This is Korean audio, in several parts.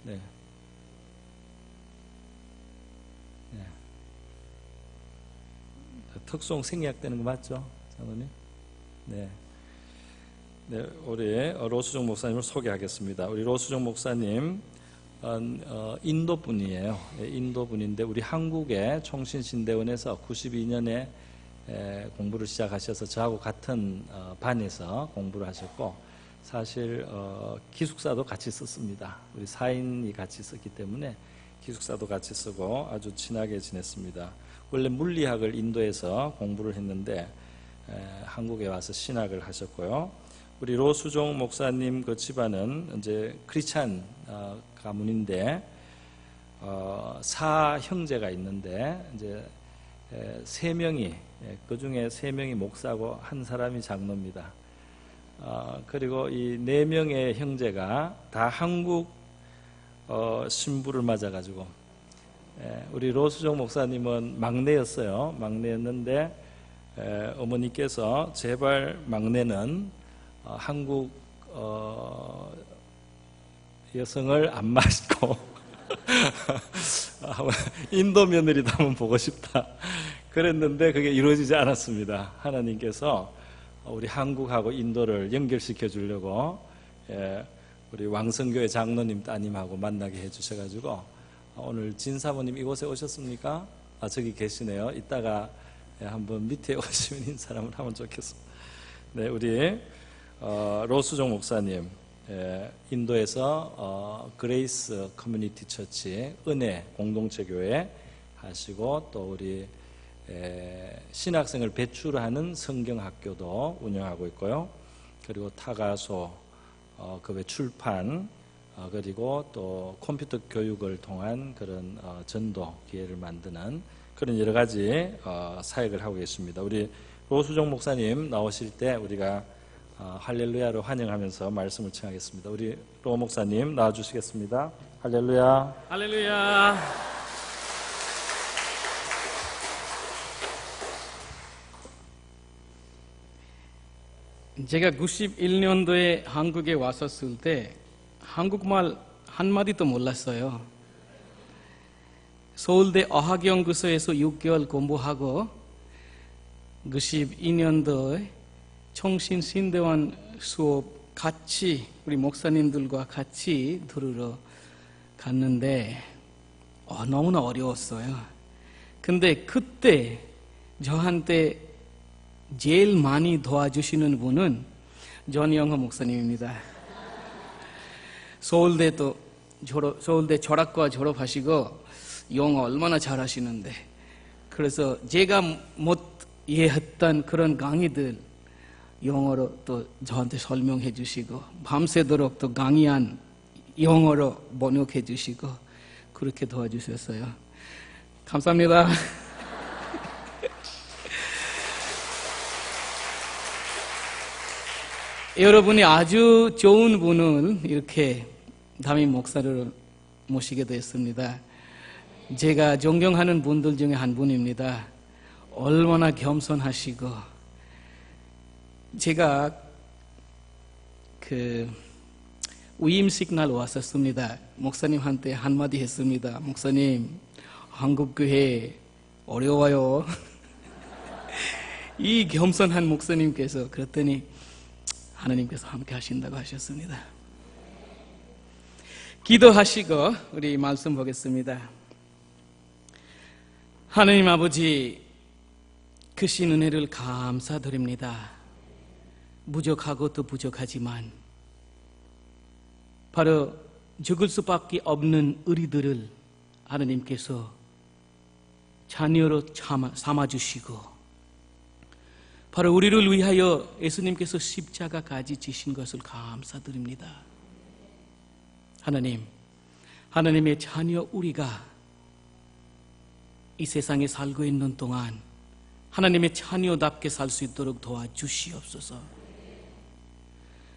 네. 네. 특송 생략되는 거 맞죠, 장로님? 네. 네, 우리 로수정 목사님을 소개하겠습니다. 우리 로수정 목사님 인도 분이에요. 인도 분인데 우리 한국의 총신신대원에서 92년에 공부를 시작하셔서 저하고 같은 반에서 공부를 하셨고, 사실 기숙사도 같이 썼습니다. 우리 4인이 같이 썼기 때문에 기숙사도 같이 쓰고 아주 친하게 지냈습니다. 원래 물리학을 인도에서 공부를 했는데 한국에 와서 신학을 하셨고요. 우리 로수종 목사님 그 집안은 이제 크리스찬 가문인데 사 형제가 있는데 이제 세 명이, 그 중에 세 명이 목사고 한 사람이 장로입니다. 그리고 이 네 명의 형제가 다 한국 신부를 맞아가지고, 우리 로수종 목사님은 막내였어요. 막내였는데 어머니께서 제발 막내는 한국 여성을 안 맞고 인도 며느리도 한번 보고 싶다 그랬는데 그게 이루어지지 않았습니다. 하나님께서 우리 한국하고 인도를 연결시켜 주려고 우리 왕성교회 장로님 따님하고 만나게 해주셔가지고 오늘 진 사모님 이곳에 오셨습니까? 저기 계시네요. 이따가 한번 밑에 오시면 인사를 한번 하면 좋겠습니다. 네, 우리 로수종 목사님, 인도에서 그레이스 커뮤니티 처치 은혜 공동체 교회 하시고, 또 우리 신학생을 배출하는 성경학교도 운영하고 있고요. 그리고 타가소, 그 외 출판, 그리고 또 컴퓨터 교육을 통한 그런 전도 기회를 만드는 그런 여러 가지 사역을 하고 계십니다. 우리 로수종 목사님 나오실 때 우리가 할렐루야로 환영하면서 말씀을 청하겠습니다. 우리 로 목사님 나와주시겠습니다. 할렐루야. 할렐루야. 제가 91년도에 한국에 왔었을 때 한국말 한마디도 몰랐어요. 서울대 어학연구소에서 6개월 공부하고 92년도에 총신신대원 수업 같이 우리 목사님들과 같이 들으러 갔는데 너무나 어려웠어요. 근데 그때 저한테 제일 많이 도와주시는 분은 전영호 목사님입니다. 서울대 철학과 졸업하시고 영어 얼마나 잘하시는데, 그래서 제가 못 이해했던 그런 강의들 영어로 또 저한테 설명해 주시고, 밤새도록 또 강의한 영어로 번역해 주시고 그렇게 도와주셨어요. 감사합니다. 여러분이 아주 좋은 분을 이렇게 담임 목사를 모시게 됐습니다. 제가 존경하는 분들 중에 한 분입니다. 얼마나 겸손하시고, 제가 위임식 날 왔었습니다. 목사님한테 한마디 했습니다. 목사님, 한국교회 어려워요. 이 겸손한 목사님께서 그랬더니 하나님께서 함께 하신다고 하셨습니다. 기도하시고 우리 말씀 보겠습니다. 하나님 아버지, 크신 은혜를 감사드립니다. 부족하고 또 부족하지만 바로 죽을 수밖에 없는 우리들을 하나님께서 자녀로 삼아주시고, 바로 우리를 위하여 예수님께서 십자가까지 지신 것을 감사드립니다. 하나님, 하나님의 자녀 우리가 이 세상에 살고 있는 동안 하나님의 자녀답게 살 수 있도록 도와주시옵소서.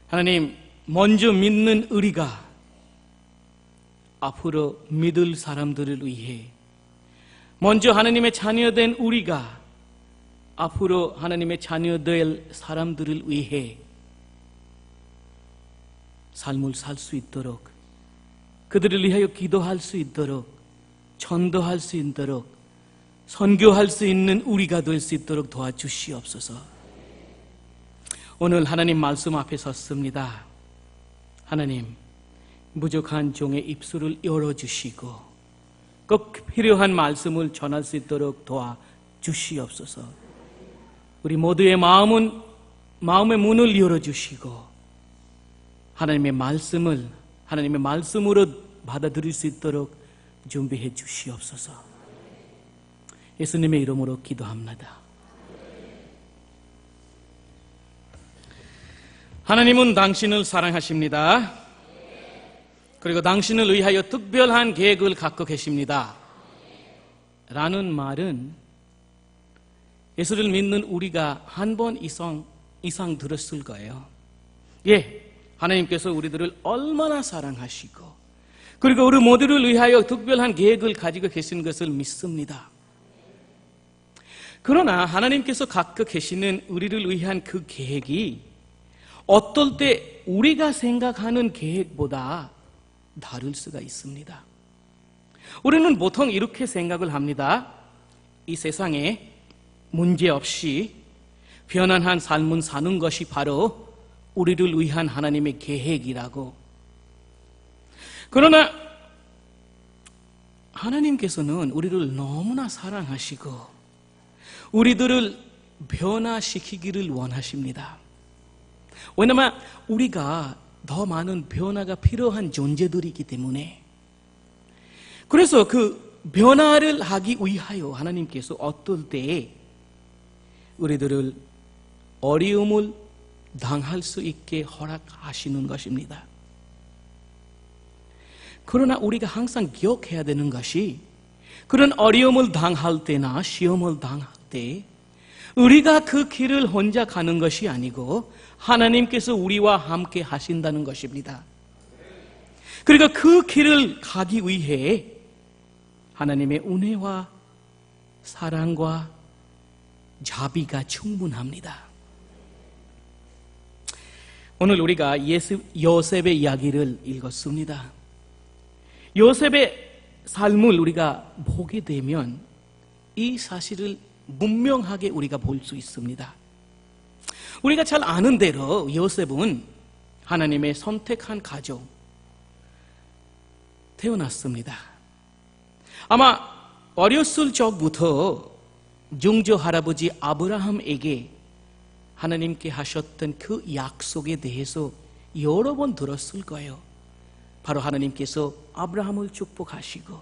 하나님, 먼저 믿는 우리가 앞으로 믿을 사람들을 위해, 먼저 하나님의 자녀된 우리가 앞으로 하나님의 자녀될 사람들을 위해 삶을 살 수 있도록 그들을 위하여 기도할 수 있도록, 전도할 수 있도록, 선교할 수 있는 우리가 될 수 있도록 도와주시옵소서. 오늘 하나님 말씀 앞에 섰습니다. 하나님, 부족한 종의 입술을 열어주시고 꼭 필요한 말씀을 전할 수 있도록 도와주시옵소서. 우리 모두의 마음의 문을 열어주시고 하나님의 말씀으로 받아들일 수 있도록 준비해 주시옵소서. 예수님의 이름으로 기도합니다. 하나님은 당신을 사랑하십니다. 그리고 당신을 위하여 특별한 계획을 갖고 계십니다. 라는 말은 예수를 믿는 우리가 한 번 이상 들었을 거예요. 예, 하나님께서 우리들을 얼마나 사랑하시고 그리고 우리 모두를 위하여 특별한 계획을 가지고 계신 것을 믿습니다. 그러나 하나님께서 갖고 계시는 우리를 위한 그 계획이 어떨 때 우리가 생각하는 계획보다 다를 수가 있습니다. 우리는 보통 이렇게 생각을 합니다. 이 세상에 문제없이 편안한 삶을 사는 것이 바로 우리를 위한 하나님의 계획이라고. 그러나 하나님께서는 우리를 너무나 사랑하시고 우리들을 변화시키기를 원하십니다. 왜냐하면 우리가 더 많은 변화가 필요한 존재들이기 때문에. 그래서 그 변화를 하기 위하여 하나님께서 어떨 때 우리들을 어려움을 당할 수 있게 허락하시는 것입니다. 그러나 우리가 항상 기억해야 되는 것이 그런 어려움을 당할 때나 시험을 당할 때 우리가 그 길을 혼자 가는 것이 아니고 하나님께서 우리와 함께 하신다는 것입니다. 그리고 그 길을 가기 위해 하나님의 은혜와 사랑과 자비가 충분합니다. 오늘 우리가 요셉의 이야기를 읽었습니다. 요셉의 삶을 우리가 보게 되면 이 사실을 분명하게 우리가 볼 수 있습니다. 우리가 잘 아는 대로 요셉은 하나님의 선택한 가정 태어났습니다. 아마 어렸을 적부터 증조 할아버지 아브라함에게 하나님께 하셨던 그 약속에 대해서 여러 번 들었을 거예요. 바로 하나님께서 아브라함을 축복하시고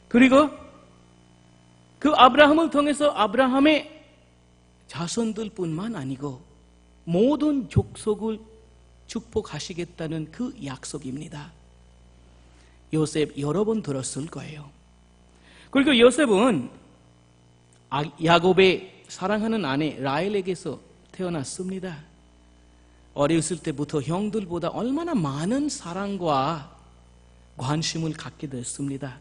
그리고 그 아브라함을 통해서 아브라함의 자손들뿐만 아니고 모든 족속을 축복하시겠다는 그 약속입니다. 요셉 여러 번 들었을 거예요. 그리고 요셉은 야곱의 사랑하는 아내 라헬에게서 태어났습니다. 어렸을 때부터 형들보다 얼마나 많은 사랑과 관심을 갖게 됐습니다.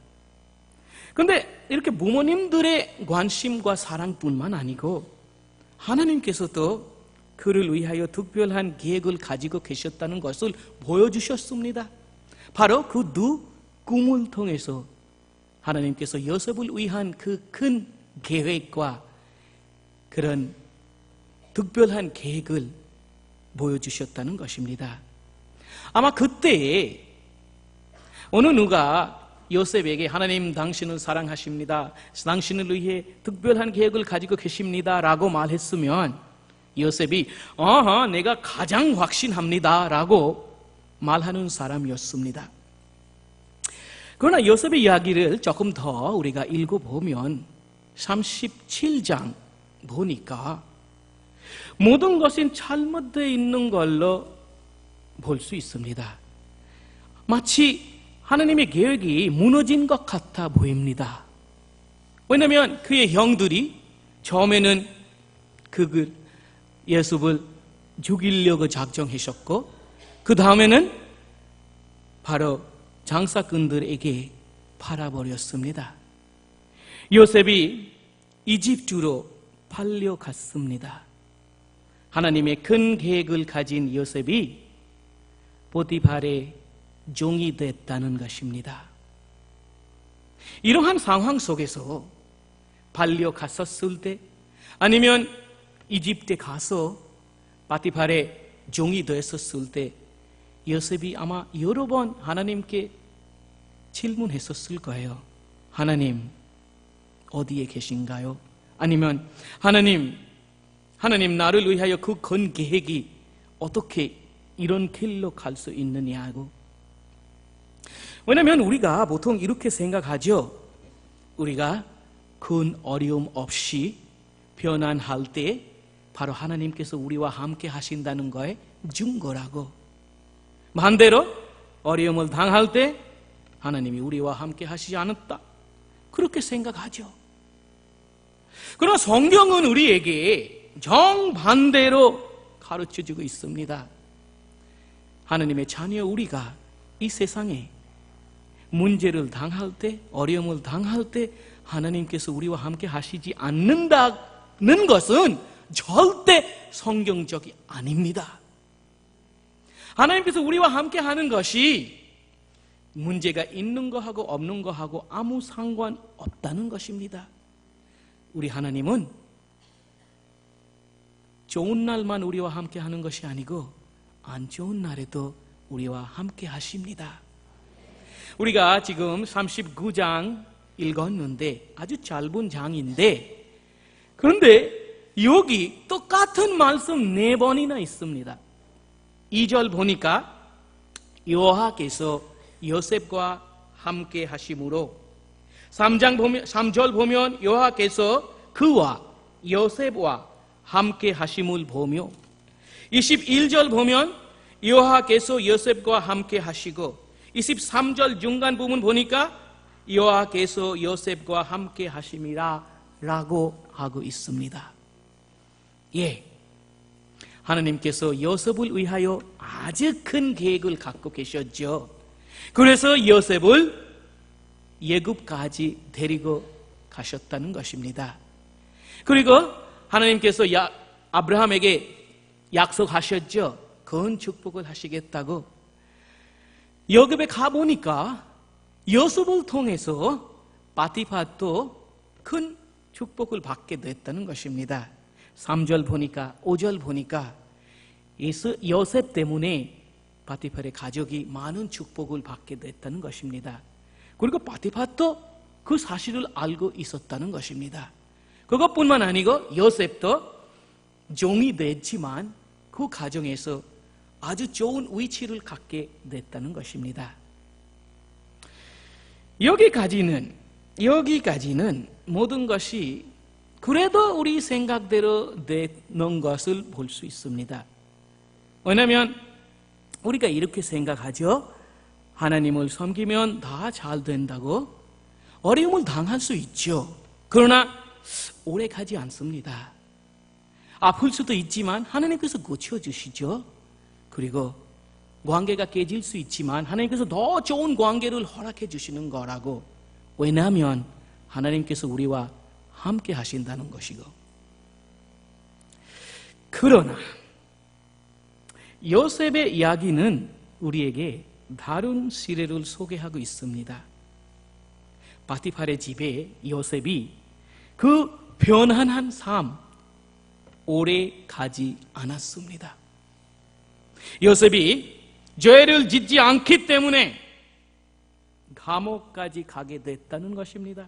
그런데 이렇게 부모님들의 관심과 사랑뿐만 아니고 하나님께서도 그를 위하여 특별한 계획을 가지고 계셨다는 것을 보여주셨습니다. 바로 그 두 꿈을 통해서 하나님께서 요셉을 위한 그 큰 계획과 그런 특별한 계획을 보여주셨다는 것입니다. 아마 그때에 어느 누가 요셉에게 하나님 당신을 사랑하십니다. 당신을 위해 특별한 계획을 가지고 계십니다. 라고 말했으면 요셉이 내가 가장 확신합니다. 라고 말하는 사람이었습니다. 그러나 요셉의 이야기를 조금 더 우리가 읽어보면 37장 보니까 모든 것이 잘못되어 있는 걸로 볼 수 있습니다. 마치 하나님의 계획이 무너진 것 같아 보입니다. 왜냐하면 그의 형들이 처음에는 예수를 죽이려고 작정하셨고 그 다음에는 바로 장사꾼들에게 팔아버렸습니다. 요셉이 이집트로 팔려갔습니다. 하나님의 큰 계획을 가진 요셉이 보디발의 종이 됐다는 것입니다. 이러한 상황 속에서 발리오 갔었을 때 아니면 이집트에 가서 바티팔의 종이 됐었을 때 요셉이 아마 여러 번 하나님께 질문했었을 거예요. 하나님 어디에 계신가요? 아니면 하나님 나를 위하여 그 건 계획이 어떻게 이런 길로 갈 수 있느냐고. 왜냐하면 우리가 보통 이렇게 생각하죠. 우리가 큰 어려움 없이 편안할 때 바로 하나님께서 우리와 함께 하신다는 거에 증거라고. 반대로 어려움을 당할 때 하나님이 우리와 함께 하시지 않았다, 그렇게 생각하죠. 그러나 성경은 우리에게 정반대로 가르쳐주고 있습니다. 하나님의 자녀 우리가 이 세상에 문제를 당할 때, 어려움을 당할 때 하나님께서 우리와 함께 하시지 않는다는 것은 절대 성경적이 아닙니다. 하나님께서 우리와 함께 하는 것이 문제가 있는 거하고 없는 거하고 아무 상관없다는 것입니다. 우리 하나님은 좋은 날만 우리와 함께 하는 것이 아니고 안 좋은 날에도 우리와 함께 하십니다. 우리가 지금 39장 읽었는데 아주 짧은 장인데, 그런데 여기 똑같은 말씀 4번이나 있습니다. 2절 보니까 여호와께서 요셉과 함께 하심으로, 3절 보면 여호와께서 그와 요셉과 함께 하심을 보며, 21절 보면 여호와께서 요셉과 함께 하시고, 23절 중간 부분 보니까 여호와께서 요셉과 함께 하심이라 라고 하고 있습니다. 예, 하나님께서 요셉을 위하여 아주 큰 계획을 갖고 계셨죠. 그래서 요셉을 애굽까지 데리고 가셨다는 것입니다. 그리고 하나님께서 아브라함에게 약속하셨죠. 큰 축복을 하시겠다고. 애굽에 가보니까 요셉을 통해서 바티팟도 큰 축복을 받게 됐다는 것입니다. 3절 보니까, 5절 보니까 요셉 때문에 바티팔의 가족이 많은 축복을 받게 됐다는 것입니다. 그리고 바티팟도 그 사실을 알고 있었다는 것입니다. 그것뿐만 아니고 요셉도 종이 됐지만 그 가정에서 아주 좋은 위치를 갖게 됐다는 것입니다. 여기까지는 모든 것이 그래도 우리 생각대로 되는 것을 볼 수 있습니다. 왜냐하면 우리가 이렇게 생각하죠. 하나님을 섬기면 다 잘 된다고. 어려움을 당할 수 있죠. 그러나 오래 가지 않습니다. 아플 수도 있지만 하나님께서 고쳐주시죠. 그리고 관계가 깨질 수 있지만 하나님께서 더 좋은 관계를 허락해 주시는 거라고. 왜냐하면 하나님께서 우리와 함께 하신다는 것이고. 그러나 요셉의 이야기는 우리에게 다른 시대를 소개하고 있습니다. 바티팔의 집에 요셉이 그 편안한 삶 오래 가지 않았습니다. 요셉이 죄를 짓지 않기 때문에 감옥까지 가게 됐다는 것입니다.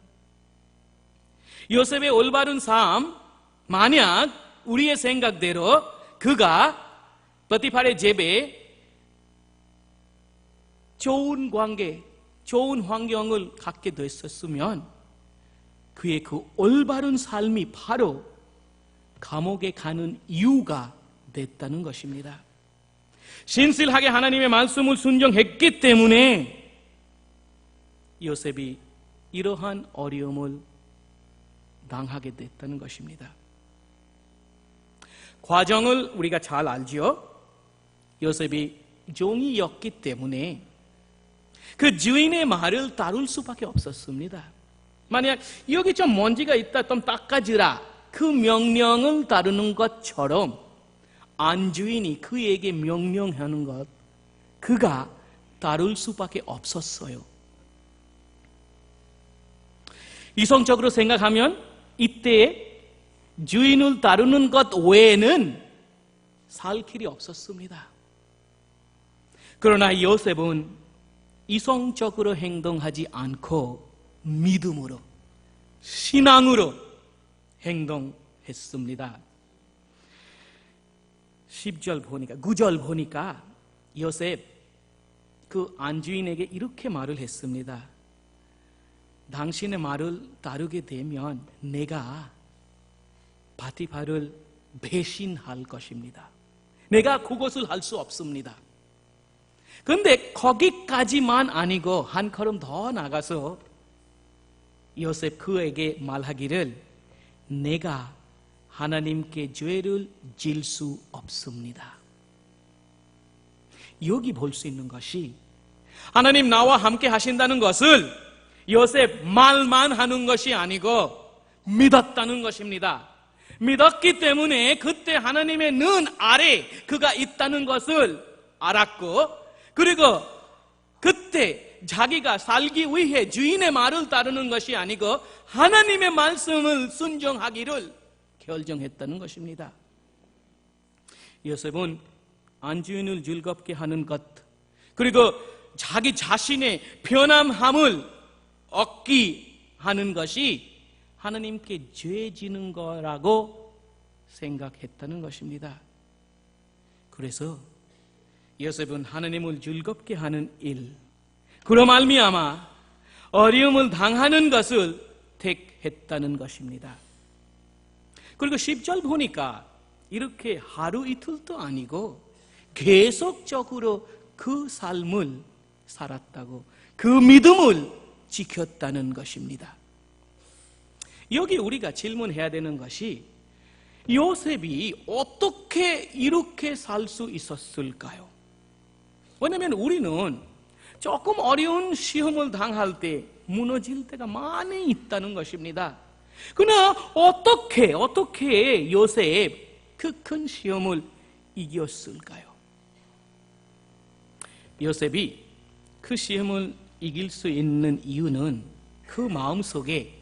요셉의 올바른 삶, 만약 우리의 생각대로 그가 바티팔의 집에 좋은 관계, 좋은 환경을 갖게 됐었으면 그의 그 올바른 삶이 바로 감옥에 가는 이유가 됐다는 것입니다. 신실하게 하나님의 말씀을 순종했기 때문에 요셉이 이러한 어려움을 당하게 됐다는 것입니다. 과정을 우리가 잘 알죠. 요셉이 종이었기 때문에 그 주인의 말을 따를 수밖에 없었습니다. 만약 여기 좀 먼지가 있다 좀 닦아주라, 그 명령을 따르는 것처럼 안주인이 그에게 명령하는 것, 그가 따를 수밖에 없었어요. 이성적으로 생각하면 이때 주인을 따르는 것 외에는 살 길이 없었습니다. 그러나 요셉은 이성적으로 행동하지 않고 믿음으로, 신앙으로 행동했습니다. 9절 보니까 요셉 그 안주인에게 이렇게 말을 했습니다. 당신의 말을 따르게 되면 내가 바티바를 배신할 것입니다. 내가 그것을 할 수 없습니다. 그런데 거기까지만 아니고 한 걸음 더 나가서 요셉 그에게 말하기를 내가 하나님께 죄를 질 수 없습니다. 여기 볼 수 있는 것이 하나님 나와 함께 하신다는 것을 요셉 말만 하는 것이 아니고 믿었다는 것입니다. 믿었기 때문에 그때 하나님의 눈 아래 그가 있다는 것을 알았고, 그리고 그때 자기가 살기 위해 주인의 말을 따르는 것이 아니고 하나님의 말씀을 순종하기를 결정했다는 것입니다. 요셉은 안주인을 즐겁게 하는 것, 그리고 자기 자신의 편안함을 얻기 하는 것이 하나님께 죄 지는 거라고 생각했다는 것입니다. 그래서 요셉은 하나님을 즐겁게 하는 일, 그로 말미암아 어려움을 당하는 것을 택했다는 것입니다. 그리고 10절 보니까 이렇게 하루 이틀도 아니고 계속적으로 그 삶을 살았다고, 그 믿음을 지켰다는 것입니다. 여기 우리가 질문해야 되는 것이 요셉이 어떻게 이렇게 살 수 있었을까요? 왜냐하면 우리는 조금 어려운 시험을 당할 때 무너질 때가 많이 있다는 것입니다. 그러나 어떻게 요셉 그 큰 시험을 이겼을까요? 요셉이 그 시험을 이길 수 있는 이유는 그 마음속에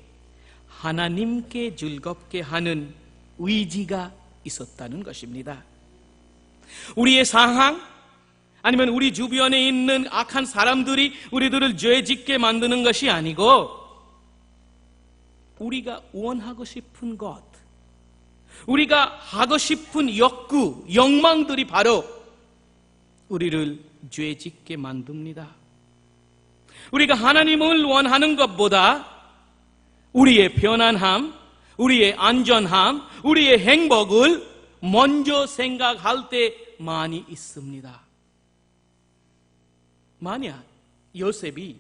하나님께 즐겁게 하는 의지가 있었다는 것입니다. 우리의 상황, 아니면 우리 주변에 있는 악한 사람들이 우리들을 죄짓게 만드는 것이 아니고 우리가 원하고 싶은 것, 우리가 하고 싶은 욕구, 욕망들이 바로 우리를 죄짓게 만듭니다. 우리가 하나님을 원하는 것보다 우리의 편안함, 우리의 안전함, 우리의 행복을 먼저 생각할 때 많이 있습니다. 만약 요셉이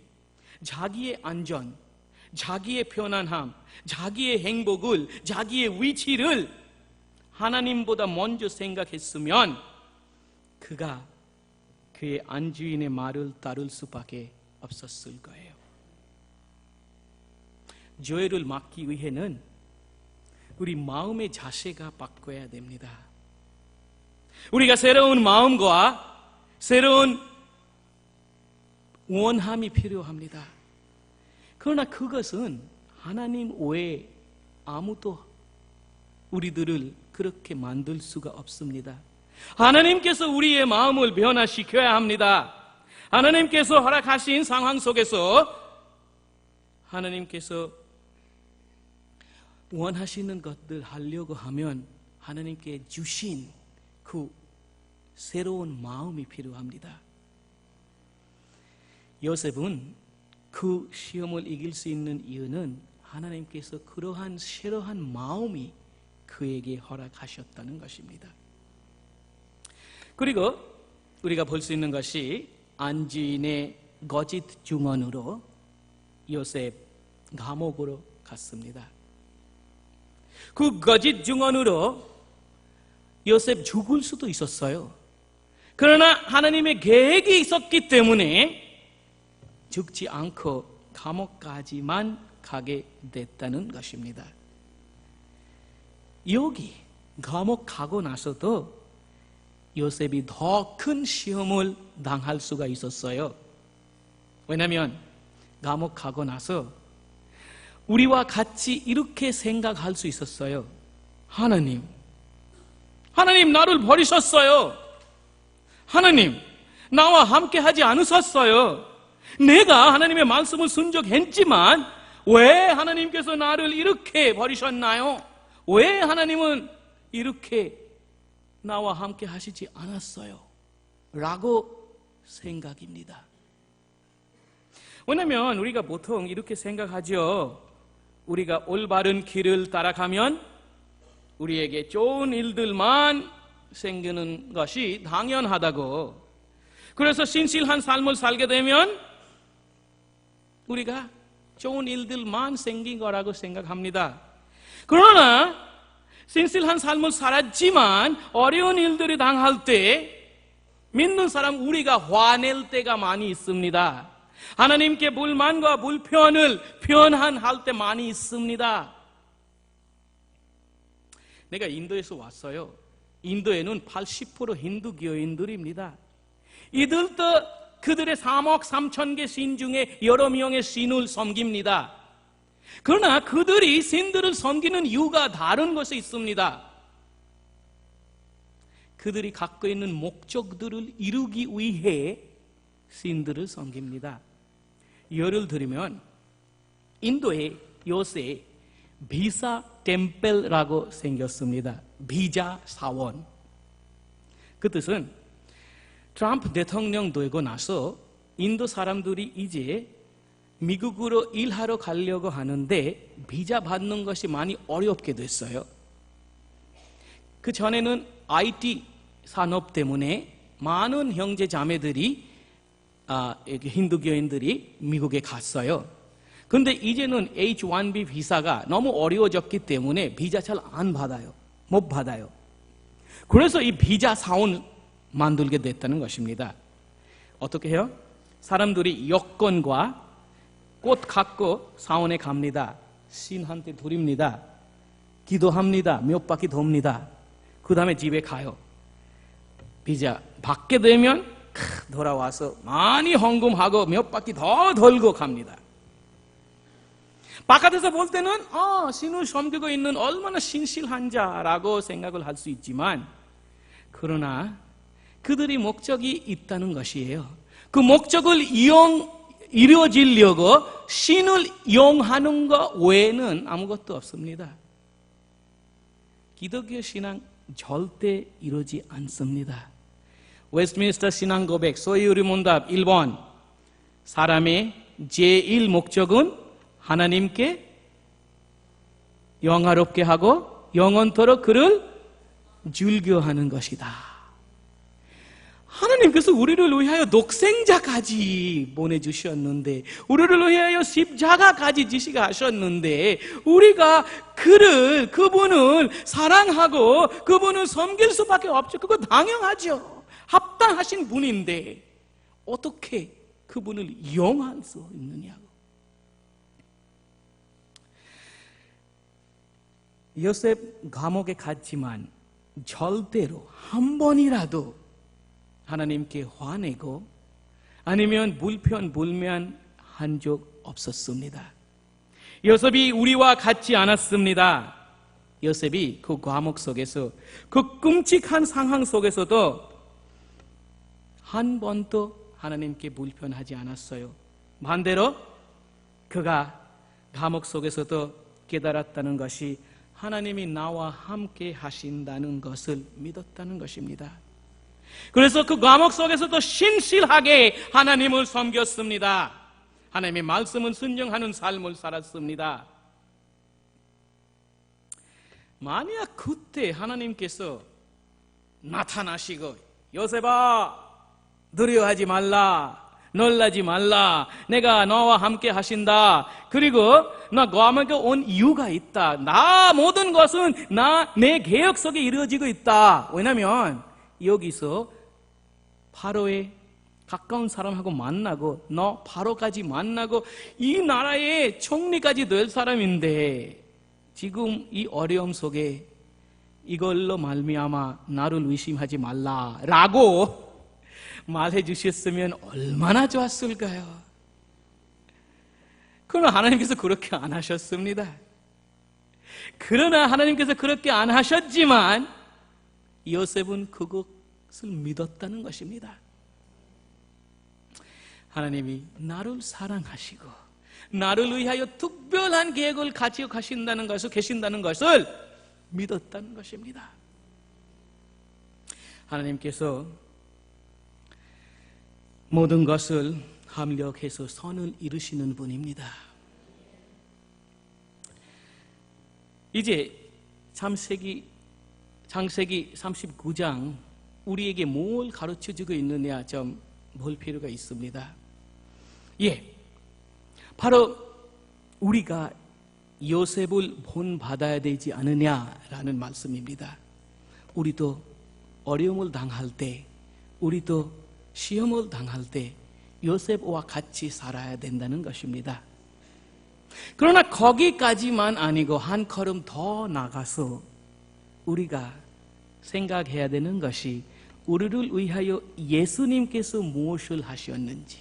자기의 안전, 자기의 편안함, 자기의 행복을, 자기의 위치를 하나님보다 먼저 생각했으면 그가 그의 안주인의 말을 따를 수밖에 없었을 거예요. 죄를 막기 위해는 우리 마음의 자세가 바꿔야 됩니다. 우리가 새로운 마음과 새로운 원함이 필요합니다. 그러나 그것은 하나님 외에 아무도 우리들을 그렇게 만들 수가 없습니다. 하나님께서 우리의 마음을 변화시켜야 합니다. 하나님께서 허락하신 상황 속에서 하나님께서 원하시는 것들 하려고 하면 하나님께 주신 그 새로운 마음이 필요합니다. 요셉은 그 시험을 이길 수 있는 이유는 하나님께서 그러한 새로운 마음이 그에게 허락하셨다는 것입니다. 그리고 우리가 볼 수 있는 것이 안주인의 거짓 증언으로 요셉 감옥으로 갔습니다. 그 거짓 증언으로 요셉 죽을 수도 있었어요. 그러나 하나님의 계획이 있었기 때문에 죽지 않고 감옥까지만 가게 됐다는 것입니다. 여기 감옥 가고 나서도 요셉이 더 큰 시험을 당할 수가 있었어요. 왜냐하면 감옥 가고 나서 우리와 같이 이렇게 생각할 수 있었어요. 하나님 나를 버리셨어요. 하나님 나와 함께 하지 않으셨어요. 내가 하나님의 말씀을 순종했지만 왜 하나님께서 나를 이렇게 버리셨나요? 왜 하나님은 이렇게 나와 함께 하시지 않았어요? 라고 생각입니다. 왜냐하면 우리가 보통 이렇게 생각하죠. 우리가 올바른 길을 따라가면 우리에게 좋은 일들만 생기는 것이 당연하다고. 그래서 신실한 삶을 살게 되면 우리가 좋은 일들만 생긴 거라고 생각합니다. 그러나 신실한 삶을 살았지만 어려운 일들이 당할 때 믿는 사람 우리가 화낼 때가 많이 있습니다. 하나님께 불만과 불편을 표현할 때 많이 있습니다. 내가 인도에서 왔어요. 인도에는 80% 힌두 교인들입니다. 이들도 그들의 3억 3천 개 신 중에 여러 명의 신을 섬깁니다. 그러나 그들이 신들을 섬기는 이유가 다른 것이 있습니다. 그들이 갖고 있는 목적들을 이루기 위해 신들을 섬깁니다. 예를 들면 인도에 요새 비자 템플이라고 생겼습니다. 비자 사원. 그 뜻은 트럼프 대통령 되고 나서 인도 사람들이 이제 미국으로 일하러 가려고 하는데 비자 받는 것이 많이 어렵게 됐어요. 그 전에는 IT 산업 때문에 많은 형제 자매들이 힌두교인들이 미국에 갔어요. 근데 이제는 H-1B 비자가 너무 어려워졌기 때문에 비자 잘 안 받아요. 못 받아요. 그래서 이 비자 사원 만들게 됐다는 것입니다. 어떻게 해요? 사람들이 여권과 꽃 갖고 사원에 갑니다. 신한테 드립니다. 기도합니다. 몇 바퀴 돕니다. 그 다음에 집에 가요. 비자 받게 되면 돌아와서 많이 헌금하고 몇 바퀴 더 돌고 갑니다. 바깥에서 볼 때는 신을 섬기고 있는 얼마나 신실한 자라고 생각을 할 수 있지만 그러나 그들이 목적이 있다는 것이에요. 그 목적을 이루어지려고 신을 이용하는 것 외에는 아무것도 없습니다. 기독교 신앙 절대 이루어지지 않습니다. 웨스트민스터 신앙 고백 소위 우리 문답 1번 사람의 제1 목적은 하나님께 영화롭게 하고 영원토록 그를 즐겨하는 것이다. 하나님께서 우리를 위하여 독생자까지 보내주셨는데 우리를 위하여 십자가까지 지시하셨는데 우리가 그분을 사랑하고 그분을 섬길 수밖에 없죠. 그거 당연하죠. 합당하신 분인데 어떻게 그분을 이용할 수 있느냐고. 요셉 감옥에 갔지만 절대로 한 번이라도 하나님께 화내고 아니면 불평불만한 적 없었습니다. 요셉이 우리와 같지 않았습니다. 요셉이 그 감옥 속에서 그 끔찍한 상황 속에서도 한 번도 하나님께 불평하지 않았어요. 반대로 그가 감옥 속에서도 깨달았다는 것이 하나님이 나와 함께 하신다는 것을 믿었다는 것입니다. 그래서 그 감옥 속에서도 신실하게 하나님을 섬겼습니다. 하나님의 말씀을 순종하는 삶을 살았습니다. 만약 그때 하나님께서 나타나시고 요셉아 두려워하지 말라, 놀라지 말라, 내가 너와 함께 하신다, 그리고 나 감옥에 온 이유가 있다, 나 모든 것은 내 계획 속에 이루어지고 있다. 왜냐하면 여기서 바로의 가까운 사람하고 만나고 너 바로까지 만나고 이 나라의 총리까지 될 사람인데 지금 이 어려움 속에 이걸로 말미암아 나를 의심하지 말라라고 말해 주셨으면 얼마나 좋았을까요? 그러나 하나님께서 그렇게 안 하셨습니다. 그러나 하나님께서 그렇게 안 하셨지만 요셉은 그것을 믿었다는 것입니다. 하나님이 나를 사랑하시고 나를 위하여 특별한 계획을 가지고 계신다는 것을 믿었다는 것입니다. 하나님께서 모든 것을 합력해서 선을 이루시는 분입니다. 이제 창세기 39장 우리에게 뭘 가르쳐주고 있느냐 좀 볼 필요가 있습니다. 바로 우리가 요셉을 본받아야 되지 않느냐라는 말씀입니다. 우리도 어려움을 당할 때, 우리도 시험을 당할 때 요셉과 같이 살아야 된다는 것입니다. 그러나 거기까지만 아니고 한 걸음 더 나가서 우리가 생각해야 되는 것이 우리를 위하여 예수님께서 무엇을 하셨는지.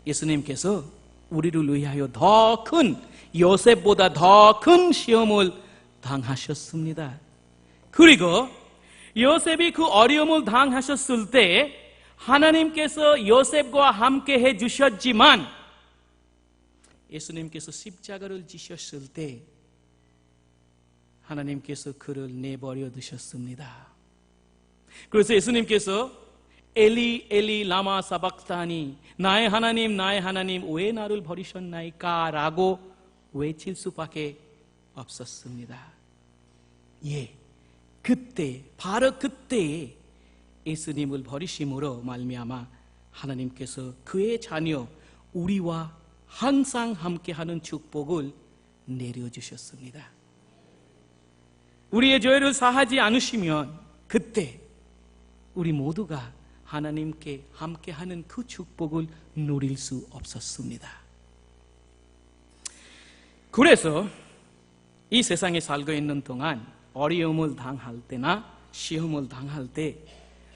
예수님께서 우리를 위하여 더 큰, 요셉보다 더 큰 시험을 당하셨습니다. 그리고 요셉이 그 어려움을 당하셨을 때 하나님께서 요셉과 함께 해주셨지만 예수님께서 십자가를 지셨을 때 하나님께서 그를 내버려 두셨습니다. 그래서 예수님께서 엘리 엘리 라마 사박타니 나의 하나님 왜 나를 버리셨나이까 라고 외칠 수밖에 없었습니다. 그때 바로 그때 예수님을 버리심으로 말미암아 하나님께서 그의 자녀 우리와 항상 함께하는 축복을 내려주셨습니다. 우리의 죄를 사하지 않으시면 그때 우리 모두가 하나님께 함께하는 그 축복을 누릴 수 없었습니다. 그래서 이 세상에 살고 있는 동안 어려움을 당할 때나 시험을 당할 때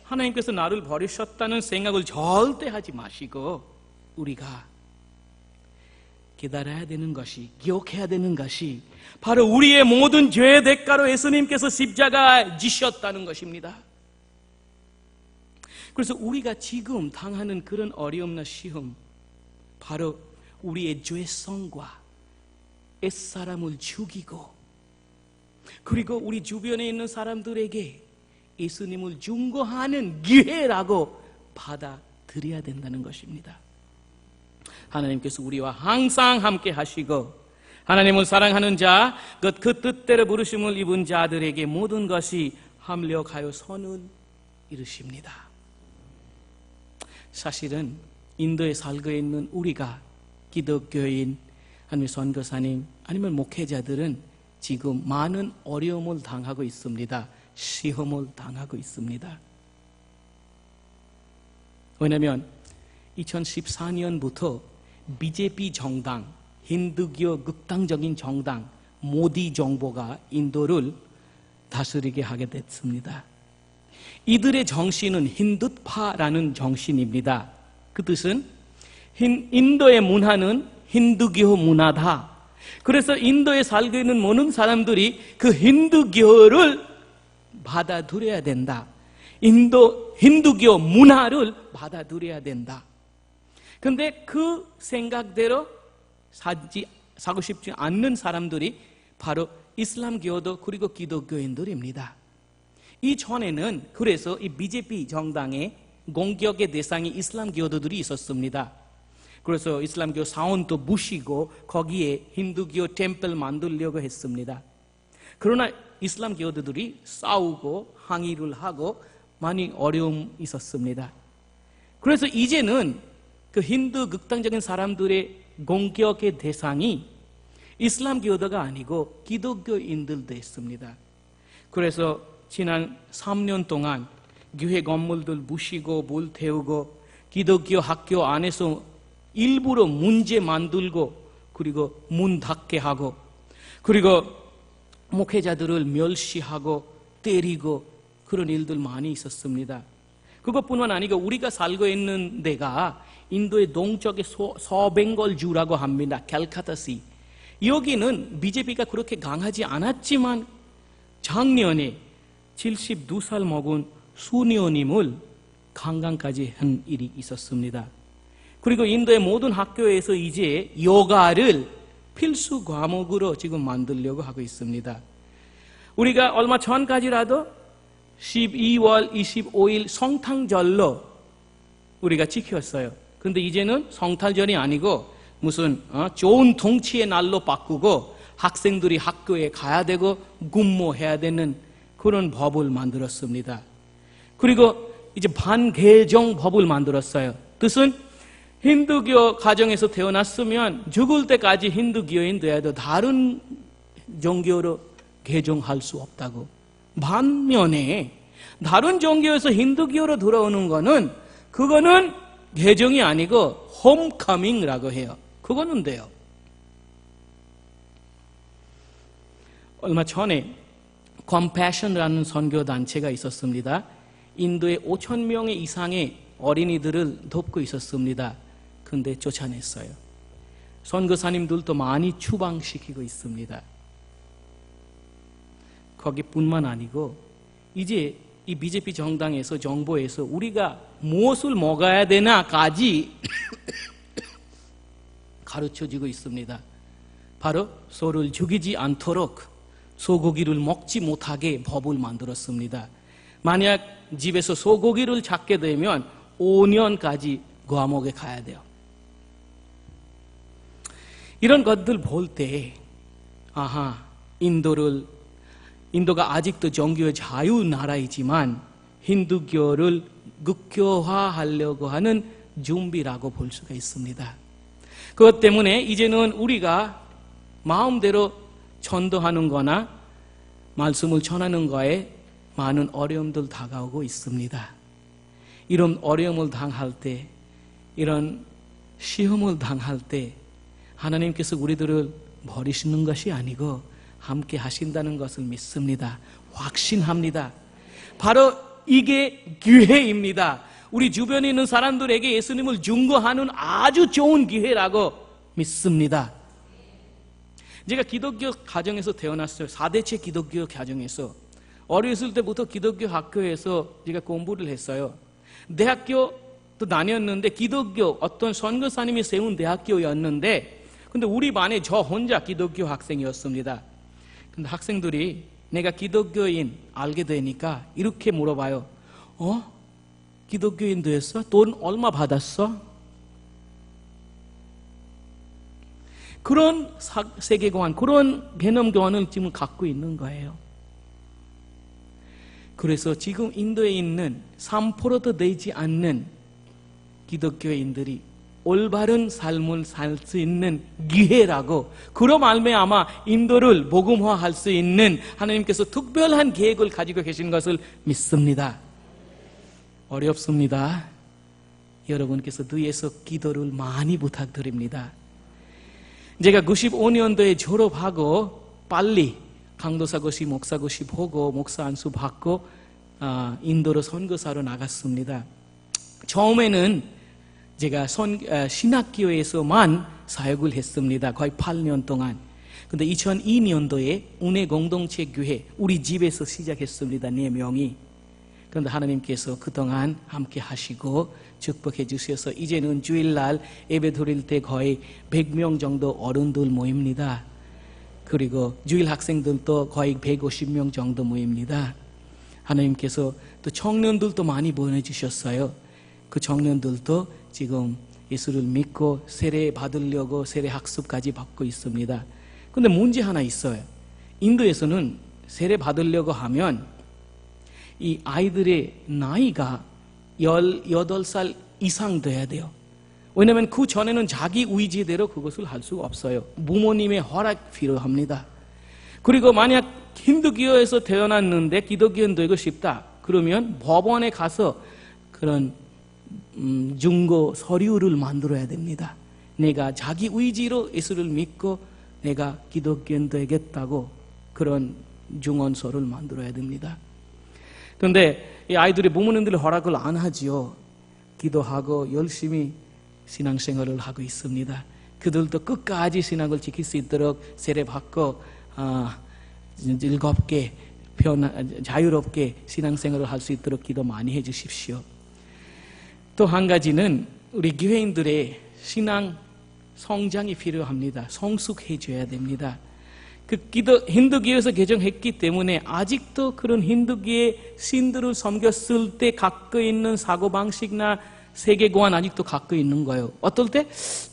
하나님께서 나를 버리셨다는 생각을 절대 하지 마시고 우리가 기다려야 되는 것이, 기억해야 되는 것이 바로 우리의 모든 죄의 대가로 예수님께서 십자가에 지셨다는 것입니다. 그래서 우리가 지금 당하는 그런 어려움이나 시험, 바로 우리의 죄성과 옛사람을 죽이고 그리고 우리 주변에 있는 사람들에게 예수님을 증거하는 기회라고 받아들여야 된다는 것입니다. 하나님께서 우리와 항상 함께 하시고 하나님을 사랑하는 자, 그 뜻대로 부르심을 입은 자들에게 모든 것이 합력하여 선을 이루십니다. 사실은 인도에 살고 있는 우리가 기독교인 아니면 선교사님 아니면 목회자들은 지금 많은 어려움을 당하고 있습니다. 시험을 당하고 있습니다. 왜냐하면 2014년부터 BJP 정당, 힌두교 극단적인 정당 모디 정부가 인도를 다스리게 하게 됐습니다. 이들의 정신은 힌두파라는 정신입니다. 그 뜻은 인도의 문화는 힌두교 문화다. 그래서 인도에 살고 있는 모든 사람들이 그 힌두교를 받아들여야 된다. 힌두교 문화를 받아들여야 된다. 근데 그 생각대로 사고 싶지 않는 사람들이 바로 이슬람교도 그리고 기독교인들입니다. 이전에는 그래서 이 BJP 정당의 공격의 대상이 이슬람교도들이 있었습니다. 그래서 이슬람교 사원도 부시고 거기에 힌두교 템플 만들려고 했습니다. 그러나 이슬람교도들이 싸우고 항의를 하고 많이 어려움이 있었습니다. 그래서 이제는 그 힌두 극단적인 사람들의 공격의 대상이 이슬람교도가 아니고 기독교인들도 있습니다. 그래서 지난 3년 동안 교회 건물들 부시고 불태우고 기독교 학교 안에서 일부러 문제 만들고 그리고 문 닫게 하고 그리고 목회자들을 멸시하고 때리고 그런 일들 많이 있었습니다. 그것뿐만 아니고 우리가 살고 있는 데가 인도의 동쪽의 서벵골주라고 합니다. 캘카타시. 여기는 BJP가 그렇게 강하지 않았지만 작년에 72살 먹은 수녀님을 강간까지 한 일이 있었습니다. 그리고 인도의 모든 학교에서 이제 요가를 필수 과목으로 지금 만들려고 하고 있습니다. 우리가 얼마 전까지라도 12월 25일 성탄절로 우리가 지켰어요. 근데 이제는 성탄절이 아니고 무슨 좋은 통치의 날로 바꾸고 학생들이 학교에 가야 되고 근무해야 되는 그런 법을 만들었습니다. 그리고 이제 반개정 법을 만들었어요. 뜻은 힌두교 가정에서 태어났으면 죽을 때까지 힌두교인 돼도 다른 종교로 개종할 수 없다고. 반면에 다른 종교에서 힌두교로 들어오는 거는 그거는 개종이 아니고 홈커밍이라고 해요. 그거는 돼요. 얼마 전에 컴패션이라는 선교단체가 있었습니다. 인도에 5,000명 이상의 어린이들을 돕고 있었습니다. 근데 쫓아냈어요. 선교사님들도 많이 추방시키고 있습니다. 거기뿐만 아니고 이제 이 BJP 정당에서 정부에서 우리가 무엇을 먹어야 되나까지 가르쳐주고 있습니다. 바로 소를 죽이지 않도록 소고기를 먹지 못하게 법을 만들었습니다. 만약 집에서 소고기를 잡게 되면 5년까지 감옥에 가야 돼요. 이런 것들 볼 때 인도가 아직도 종교의 자유 나라이지만 힌두교를 극교화하려고 하는 준비라고 볼 수가 있습니다. 그것 때문에 이제는 우리가 마음대로 전도하는 거나 말씀을 전하는 거에 많은 어려움들 다가오고 있습니다. 이런 어려움을 당할 때, 이런 시험을 당할 때 하나님께서 우리들을 버리시는 것이 아니고 함께 하신다는 것을 믿습니다. 확신합니다. 바로 이게 기회입니다. 우리 주변에 있는 사람들에게 예수님을 증거하는 아주 좋은 기회라고 믿습니다. 제가 기독교 가정에서 태어났어요. 4대째 기독교 가정에서. 어렸을 때부터 기독교 학교에서 제가 공부를 했어요. 대학교도 다녔는데 기독교 어떤 선교사님이 세운 대학교였는데 근데 우리 반에 저 혼자 기독교 학생이었습니다. 근데 학생들이 내가 기독교인 알게 되니까 이렇게 물어봐요. 기독교인 됐어? 돈 얼마 받았어? 그런 세계관, 그런 개념 교환을 지금 갖고 있는 거예요. 그래서 지금 인도에 있는 3%도 되지 않는 기독교인들이 올바른 삶을 살 수 있는 기회라고, 그로 말미암아 인도를 복음화할 수 있는 하나님께서 특별한 계획을 가지고 계신 것을 믿습니다. 어렵습니다. 여러분께서 뒤에서 기도를 많이 부탁드립니다. 제가 95년도에 졸업하고 빨리 강도사고시, 목사고시 보고 목사 안수 받고 인도로 선교사로 나갔습니다. 처음에는 제가 신학교에서만 사역을 했습니다. 거의 8년 동안. 근데 2002년도에 은혜 공동체 교회 우리 집에서 시작했습니다. 4명이. 그런데 하나님께서 그동안 함께 하시고 축복해 주셔서 이제는 주일날 예배 드릴 때 거의 100명 정도 어른들 모입니다. 그리고 주일 학생들도 거의 150명 정도 모입니다. 하나님께서 또 청년들도 많이 보내주셨어요. 그 청년들도 지금 예수를 믿고 세례 받으려고 세례 학습까지 받고 있습니다. 그런데 문제 하나 있어요. 인도에서는 세례 받으려고 하면 이 아이들의 나이가 18살 이상 돼야 돼요. 왜냐하면 그 전에는 자기 의지대로 그것을 할 수가 없어요. 부모님의 허락 필요합니다. 그리고 만약 힌두교에서 태어났는데 기독교인 되고 싶다 그러면 법원에 가서 그런 증거 서류를 만들어야 됩니다. 내가 자기 의지로 예수를 믿고 내가 기독교인 되겠다고 그런 증언서를 만들어야 됩니다. 그런데 이 아이들의 부모님들의 허락을 안 하지요. 기도하고 열심히 신앙생활을 하고 있습니다. 그들도 끝까지 신앙을 지킬 수 있도록 세례받고 즐겁게 자유롭게 신앙생활을 할 수 있도록 기도 많이 해주십시오. 또 한 가지는 우리 교회인들의 신앙 성장이 필요합니다. 성숙해져야 됩니다. 그 힌두교에서 개정했기 때문에 아직도 그런 힌두교의 신들을 섬겼을 때 갖고 있는 사고방식이나 세계관 아직도 갖고 있는 거예요. 어떨 때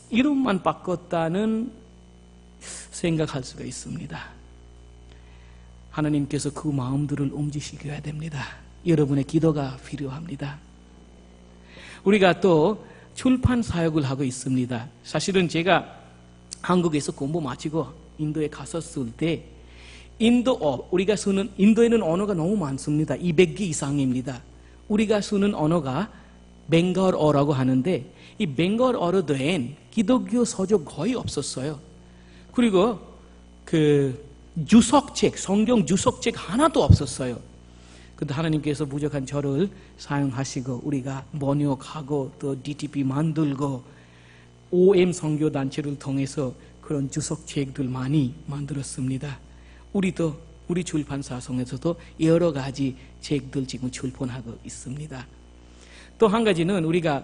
이름만 바꿨다는 생각할 수가 있습니다. 하나님께서 그 마음들을 움직이셔야 됩니다. 여러분의 기도가 필요합니다. 우리가 또 출판 사역을 하고 있습니다. 사실은 제가 한국에서 공부 마치고 인도에 갔었을 때 우리가 쓰는 인도에는 언어가 너무 많습니다. 200개 이상입니다. 우리가 쓰는 언어가 벵갈어라고 하는데 이 벵갈어로 된 기독교 서적 거의 없었어요. 그리고 그 주석책, 성경 주석책 하나도 없었어요. 근데 하나님께서 부족한 저를 사용하시고 우리가 번역하고 또 DTP 만들고 OM 선교단체를 통해서 그런 주석책들 많이 만들었습니다. 우리 출판사성에서도 여러 가지 책들 지금 출판하고 있습니다. 또 한 가지는 우리가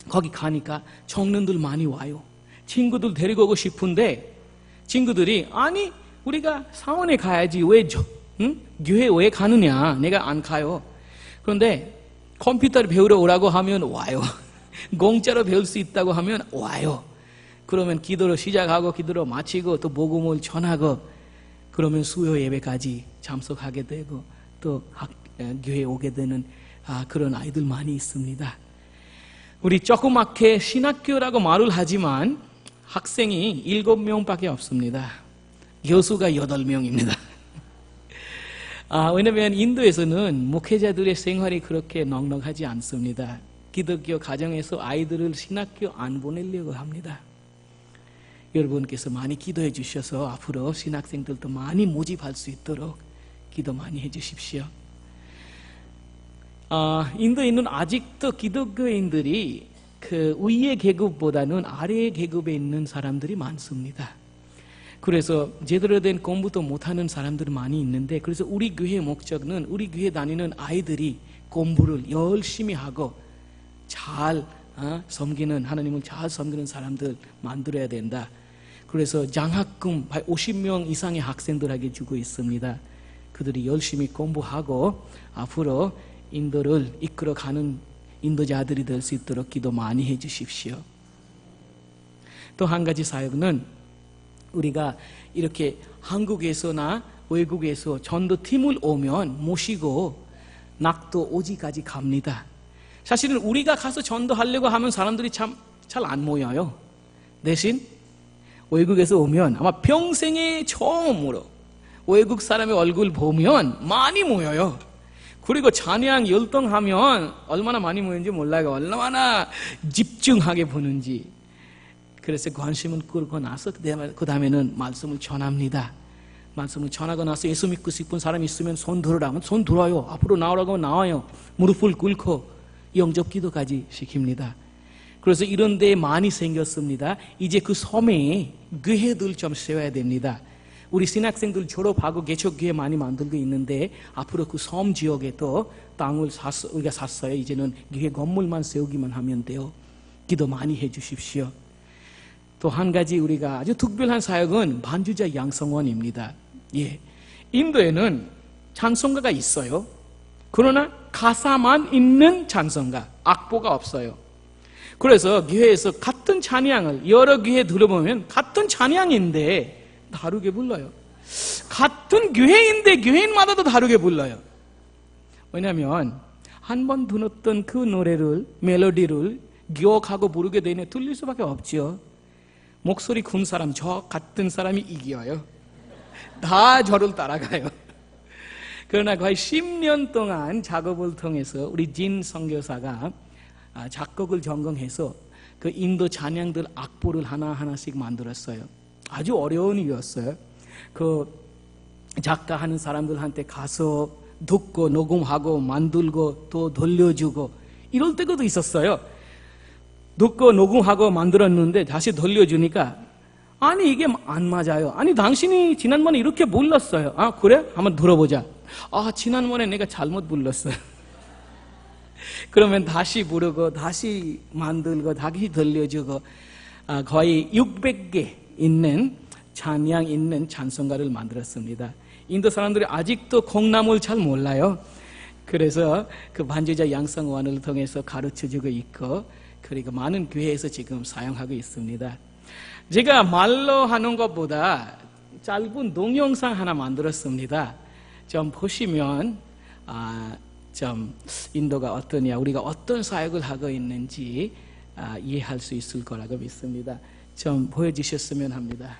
거기 가니까 청년들 많이 와요. 친구들 데리고 오고 싶은데 친구들이 아니 우리가 사원에 가야지 왜 교회 왜 가느냐, 내가 안 가요. 그런데 컴퓨터를 배우러 오라고 하면 와요. 공짜로 배울 수 있다고 하면 와요. 그러면 기도로 시작하고 기도로 마치고 또 복음을 전하고 그러면 수요 예배까지 참석하게 되고 또 교회에 오게 되는 그런 아이들 많이 있습니다. 우리 조그맣게 신학교라고 말을 하지만 학생이 7명밖에 없습니다. 교수가 8명입니다. 왜냐하면 인도에서는 목회자들의 생활이 그렇게 넉넉하지 않습니다. 기독교 가정에서 아이들을 신학교 안 보내려고 합니다. 여러분께서 많이 기도해 주셔서 앞으로 신학생들도 많이 모집할 수 있도록 기도 많이 해 주십시오. 인도에는 아직도 기독교인들이 그 위의 계급보다는 아래의 계급에 있는 사람들이 많습니다. 그래서 제대로 된 공부도 못하는 사람들이 많이 있는데 그래서 우리 교회의 목적은 우리 교회 다니는 아이들이 공부를 열심히 하고 잘 섬기는 하나님을 잘 섬기는 사람들 만들어야 된다. 그래서 장학금 50명 이상의 학생들에게 주고 있습니다. 그들이 열심히 공부하고 앞으로 인도를 이끌어가는 인도자들이 될 수 있도록 기도 많이 해 주십시오. 또 한 가지 사역은 우리가 이렇게 한국에서나 외국에서 전도팀을 오면 모시고 낙도 오지까지 갑니다. 사실은 우리가 가서 전도하려고 하면 사람들이 참 잘 안 모여요. 대신 외국에서 오면 아마 평생에 처음으로 외국 사람의 얼굴 보면 많이 모여요. 그리고 찬양 열동하면 얼마나 많이 모이는지 몰라요. 얼마나 집중하게 보는지. 그래서 관심을 끌고 나서 그 다음에는 말씀을 전합니다. 말씀을 전하고 나서 예수 믿고 싶은 사람이 있으면 손 들으라면 손 들어요. 앞으로 나오라고 하면 나와요. 무릎을 꿇고 영접 기도까지 시킵니다. 그래서 이런 데 많이 생겼습니다. 이제 그 섬에 교회들 좀 세워야 됩니다. 우리 신학생들 졸업하고 개척교회 많이 만들고 있는데 앞으로 그 섬 지역에 또 땅을 우리가 샀어요. 이제는 교회 건물만 세우기만 하면 돼요. 기도 많이 해 주십시오. 또 한 가지 우리가 아주 특별한 사역은 반주자 양성원입니다. 예, 인도에는 찬송가가 있어요. 그러나 가사만 있는 찬송가, 악보가 없어요. 그래서 교회에서 같은 찬양을 여러 교회 들어보면 같은 찬양인데 다르게 불러요. 같은 교회인데 교회인마다도 다르게 불러요. 왜냐하면 한 번 들었던 그 노래를 멜로디를 기억하고 부르게 되면 틀릴 수밖에 없지요. 목소리 큰 사람, 저 같은 사람이 이겨요. 다 저를 따라가요. 그러나 거의 10년 동안 작업을 통해서 우리 진 선교사가 작곡을 전공해서 그 인도 찬양들 악보를 하나하나씩 만들었어요. 아주 어려운 일이었어요. 그 작가 하는 사람들한테 가서 듣고 녹음하고 만들고 또 돌려주고 이럴 때도 있었어요. 듣고 녹음하고 만들었는데 다시 돌려주니까 아니 이게 안 맞아요. 아니 당신이 지난번에 이렇게 불렀어요. 아 그래? 한번 들어보자. 아 지난번에 내가 잘못 불렀어요. 그러면 다시 부르고 다시 만들고 다시 들려주고 거의 600개 있는 찬양 있는 찬송가를 만들었습니다. 인도 사람들이 아직도 콩나물 잘 몰라요. 그래서 그 반주자 양성원을 통해서 가르쳐주고 있고 그리고 많은 교회에서 지금 사용하고 있습니다. 제가 말로 하는 것보다 짧은 동영상 하나 만들었습니다. 좀 보시면 좀 인도가 어떠냐, 우리가 어떤 사역을 하고 있는지 이해할 수 있을 거라고 믿습니다. 좀 보여주셨으면 합니다.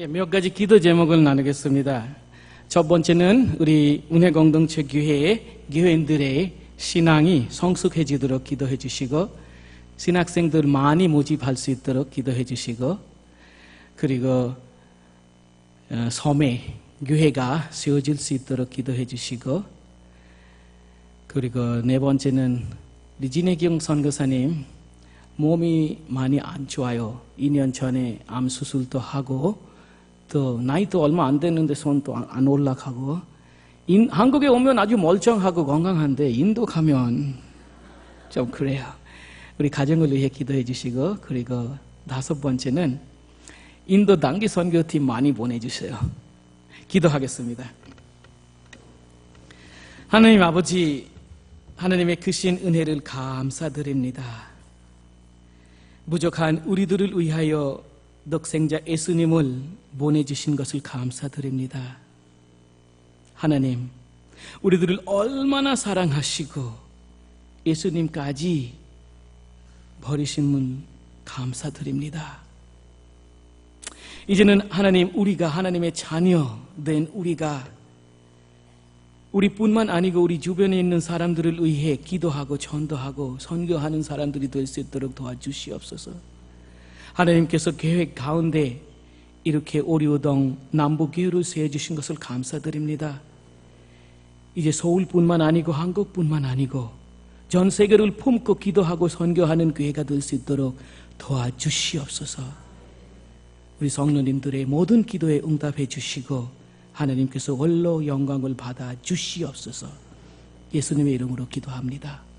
몇 가지 기도 제목을 나누겠습니다. 첫 번째는 우리 은혜공동체 교회의 교인들의 신앙이 성숙해지도록 기도해 주시고 신학생들 많이 모집할 수 있도록 기도해 주시고 그리고 섬에 교회가 세워질 수 있도록 기도해 주시고 그리고 네 번째는 우리 진혜경 선교사님 몸이 많이 안 좋아요. 2년 전에 암 수술도 하고 또 나이도 얼마 안 됐는데 손도 안 올라가고 한국에 오면 아주 멀쩡하고 건강한데 인도 가면 좀 그래요. 우리 가정을 위해 기도해 주시고 그리고 다섯 번째는 인도 단기 선교팀 많이 보내주세요. 기도하겠습니다. 하나님 아버지, 하나님의 크신 은혜를 감사드립니다. 부족한 우리들을 위하여 독생자 예수님을 보내주신 것을 감사드립니다. 하나님, 우리들을 얼마나 사랑하시고 예수님까지 버리심을 감사드립니다. 이제는 하나님, 우리가 하나님의 자녀 된 우리뿐만 아니고 우리 주변에 있는 사람들을 위해 기도하고 전도하고 선교하는 사람들이 될 수 있도록 도와주시옵소서. 하나님께서 계획 가운데 이렇게 오리우동 남부교회를 세워주신 것을 감사드립니다. 이제 서울뿐만 아니고 한국뿐만 아니고 전 세계를 품고 기도하고 선교하는 교회가 될 수 있도록 도와주시옵소서. 우리 성도님들의 모든 기도에 응답해 주시고 하나님께서 홀로 영광을 받아 주시옵소서. 예수님의 이름으로 기도합니다.